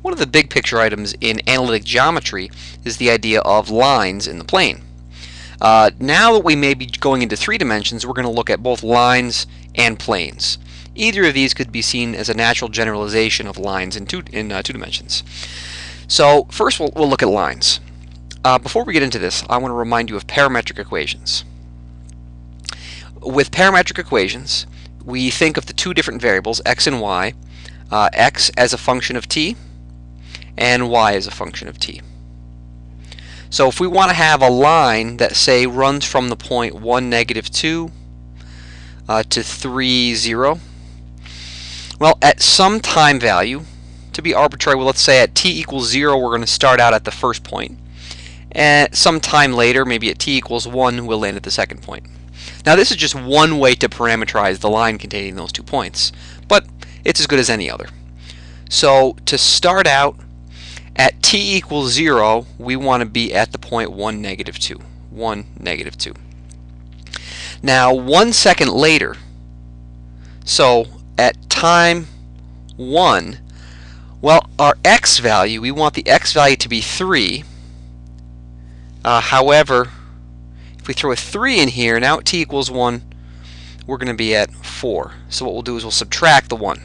One of the big picture items in analytic geometry is the idea of lines in the plane. Now that we may be going into 3 dimensions, we're going to look at both lines and planes. Either of these could be seen as a natural generalization of lines in two dimensions. So first we'll look at lines. Before we get into this, I want to remind you of parametric equations. With parametric equations, we think of the two different variables, x and y, x as a function of t and y as a function of t. So if we want to have a line that, say, runs from the point 1, negative 2 to 3, 0, well, at some time value, to be arbitrary, well, let's say at t equals 0, we're going to start out at the first point. And some time later, maybe at t equals 1, we'll land at the second point. Now, this is just one way to parameterize the line containing those 2 points, but it's as good as any other. So to start out, at t equals 0, we want to be at the point 1, negative 2. 1, negative 2. Now, 1 second later, so at time 1, well, our x value, we want the x value to be 3. However, if we throw a 3 in here, now at t equals 1, we're going to be at 4. So what we'll do is we'll subtract the 1.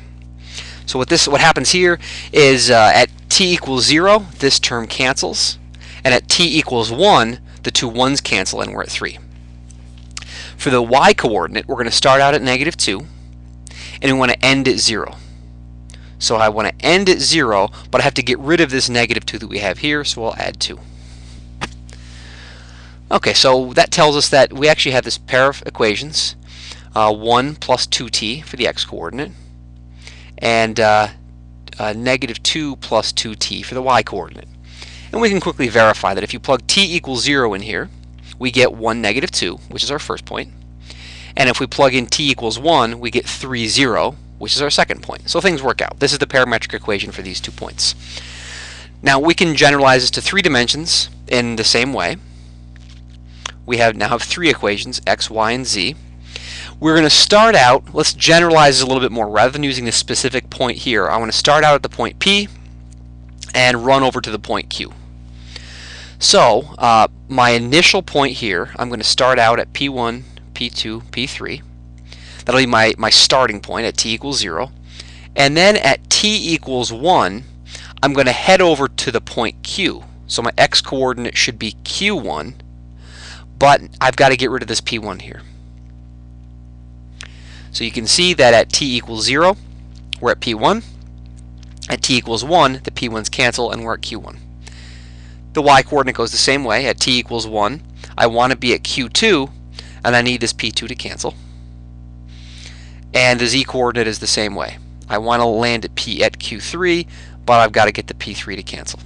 So what happens here is at t equals 0, this term cancels, and at t equals 1, the two 1's cancel and we're at 3. For the y coordinate, we're going to start out at negative 2, and we want to end at 0. So I want to end at 0, but I have to get rid of this negative 2 that we have here, so I'll add 2. Okay, so that tells us that we actually have this pair of equations, 1 plus 2t for the x coordinate, and negative 2 plus 2t for the y coordinate. And we can quickly verify that if you plug t equals 0 in here, we get 1, negative 2, which is our first point. And if we plug in t equals 1, we get 3, 0, which is our second point. So things work out. This is the parametric equation for these 2 points. Now we can generalize this to 3 dimensions in the same way. We now have 3 equations, x, y, and z. We're going to start out, let's generalize this a little bit more. Rather than using this specific point here, I want to start out at the point P and run over to the point Q. So my initial point here, I'm going to start out at P1, P2, P3. That'll be my starting point at t equals 0. And then at t equals 1, I'm going to head over to the point Q. So my x coordinate should be Q1, but I've got to get rid of this P1 here. So you can see that at t equals 0, we're at P1. At t equals 1, the P1's cancel and we're at Q1. The y coordinate goes the same way. At t equals 1, I want to be at Q2, and I need this P2 to cancel. And the z coordinate is the same way. I want to land at Q3, but I've got to get the P3 to cancel.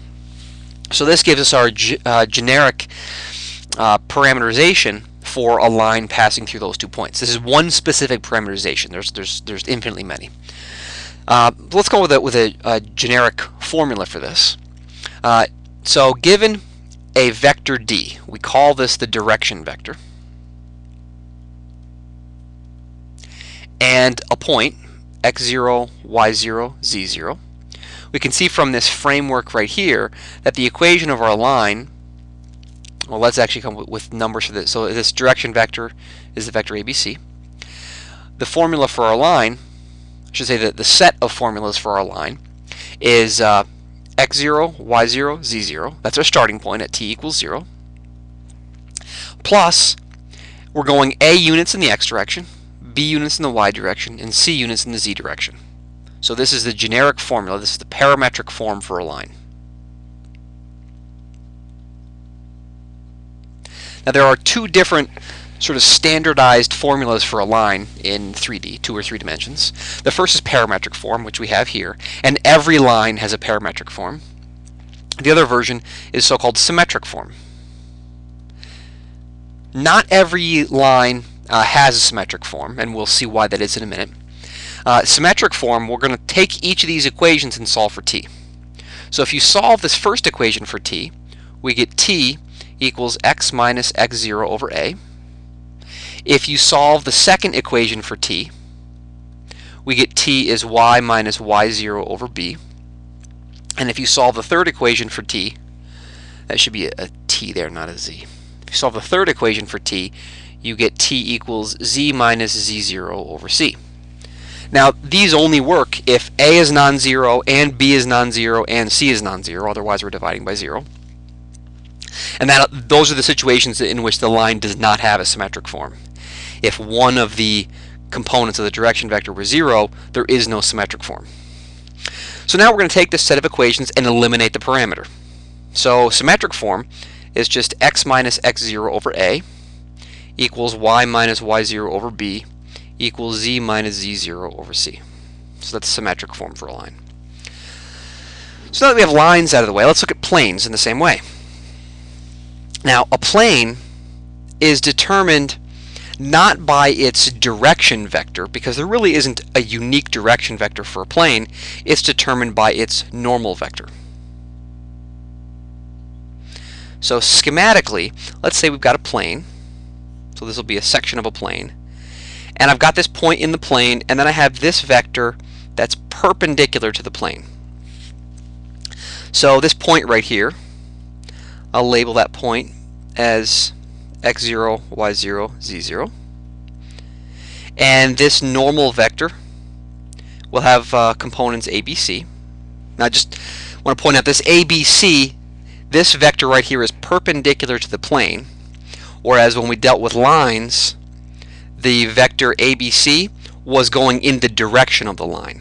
So this gives us our generic parameterization for a line passing through those 2 points. This is one specific parameterization. There's infinitely many. Let's go with a generic formula for this. So given a vector d, we call this the direction vector, and a point x0, y0, z0, we can see from this framework right here that the equation of our line, well, let's actually come with numbers for this. So this direction vector is the vector ABC. The formula for our line, I should say that the set of formulas for our line is x0, y0, z0. That's our starting point at t equals 0. Plus, we're going a units in the x direction, b units in the y direction, and c units in the z direction. So this is the generic formula. This is the parametric form for a line. Now there are 2 different sort of standardized formulas for a line in 3D, 2 or 3 dimensions. The first is parametric form, which we have here, and every line has a parametric form. The other version is so-called symmetric form. Not every line has a symmetric form, and we'll see why that is in a minute. Symmetric form, we're going to take each of these equations and solve for t. So if you solve this first equation for t, we get t equals x minus x0 over a. If you solve the second equation for t, we get t is y minus y0 over b. And if you solve the third equation for t, that should be a t there, not a z. If you solve the third equation for t, you get t equals z minus z0 over c. Now, these only work if a is non-zero and b is non-zero and c is non-zero, otherwise we're dividing by 0. And those are the situations in which the line does not have a symmetric form. If one of the components of the direction vector were 0, there is no symmetric form. So now we're going to take this set of equations and eliminate the parameter. So symmetric form is just x minus x0 over a equals y minus y0 over b equals z minus z0 over c. So that's symmetric form for a line. So now that we have lines out of the way, let's look at planes in the same way. Now, a plane is determined not by its direction vector, because there really isn't a unique direction vector for a plane. It's determined by its normal vector. So schematically, let's say we've got a plane. So this will be a section of a plane. And I've got this point in the plane, and then I have this vector that's perpendicular to the plane. So this point right here, I'll label that point as x0, y0, z0. And this normal vector will have components ABC. Now I just want to point out this ABC, this vector right here is perpendicular to the plane, whereas when we dealt with lines, the vector ABC was going in the direction of the line.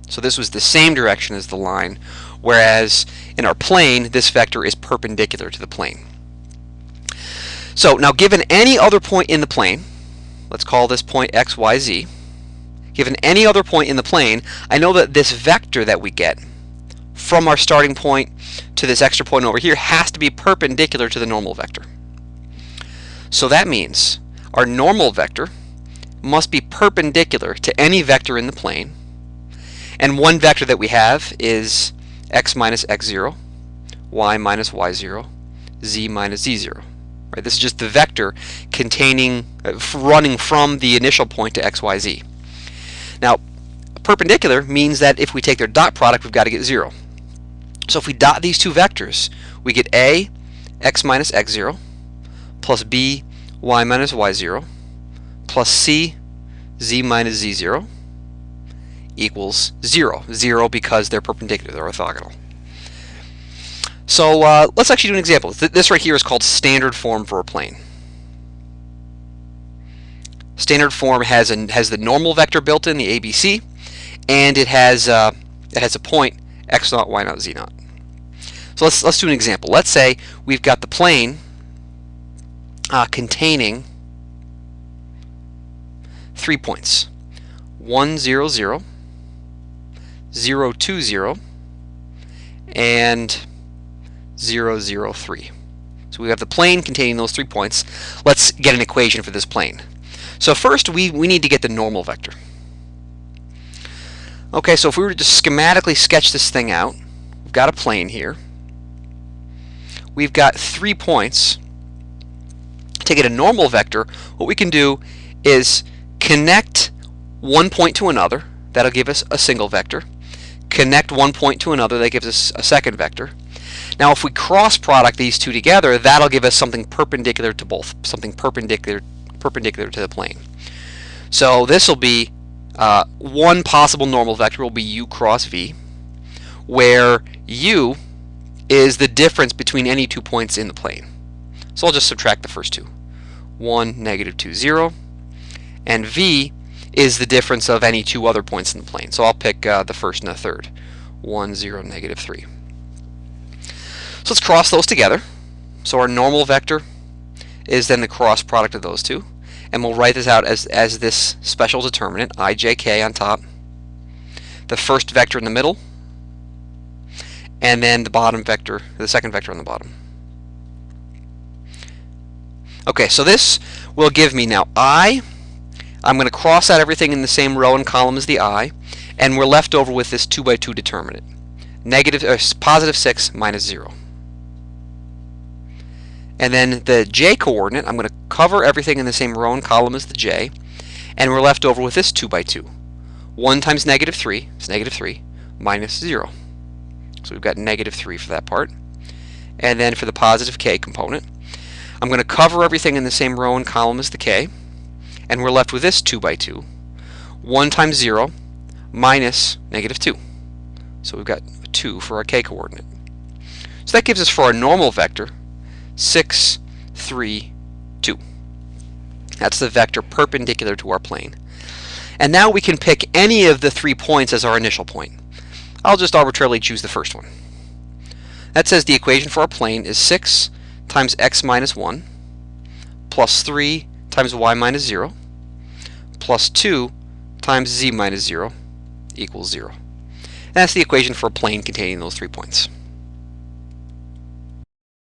So this was the same direction as the line, whereas in our plane, this vector is perpendicular to the plane. So now given any other point in the plane, let's call this point x, y, z. Given any other point in the plane, I know that this vector that we get from our starting point to this extra point over here has to be perpendicular to the normal vector. So that means our normal vector must be perpendicular to any vector in the plane. And one vector that we have is x minus x0, y minus y0, z minus z0. Right? This is just the vector containing, running from the initial point to x, y, z. Now, perpendicular means that if we take their dot product, we've got to get 0. So if we dot these two vectors, we get a, x minus x0, plus b, y minus y0, plus c, z minus z0, equals 0. 0 because they're perpendicular, they're orthogonal. So let's actually do an example. This right here is called standard form for a plane. Standard form has the normal vector built in, the ABC, and it has a point x naught, y naught, z naught. So let's do an example. Let's say we've got the plane containing 3 points: 1, 0, 0, 0, 2, 0, and 0, 0, 3. So we have the plane containing those 3 points. Let's get an equation for this plane. So first we need to get the normal vector. Okay, so if we were to just schematically sketch this thing out, we've got a plane here. We've got 3 points. To get a normal vector, what we can do is connect one point to another. That'll give us a single vector. Connect one point to another. That gives us a second vector. Now if we cross product these two together, that'll give us something perpendicular to both, something perpendicular to the plane. So this will be one possible normal vector will be u cross v, where u is the difference between any 2 points in the plane. So I'll just subtract the first two. 1, negative 2, 0. And v is the difference of any 2 other points in the plane. So I'll pick the first and the third. 1, 0, negative 3. So let's cross those together. So our normal vector is then the cross product of those two. And we'll write this out as this special determinant, ijk on top, the first vector in the middle, and then the bottom vector, the second vector on the bottom. Okay, so this will give me now I'm going to cross out everything in the same row and column as the I, and we're left over with this 2 by 2 determinant, positive 6 minus 0. And then the j coordinate, I'm going to cover everything in the same row and column as the j, and we're left over with this 2 by 2. 1 times negative 3 is negative 3 minus 0. So we've got negative 3 for that part. And then for the positive k component, I'm going to cover everything in the same row and column as the k, and we're left with this 2 by 2. 1 times 0 minus negative 2. So we've got 2 for our k coordinate. So that gives us for our normal vector 6, 3, 2. That's the vector perpendicular to our plane. And now we can pick any of the 3 points as our initial point. I'll just arbitrarily choose the first one. That says the equation for our plane is 6 times x minus 1 plus 3 times y minus 0 plus 2 times z minus 0 equals 0. And that's the equation for a plane containing those 3 points.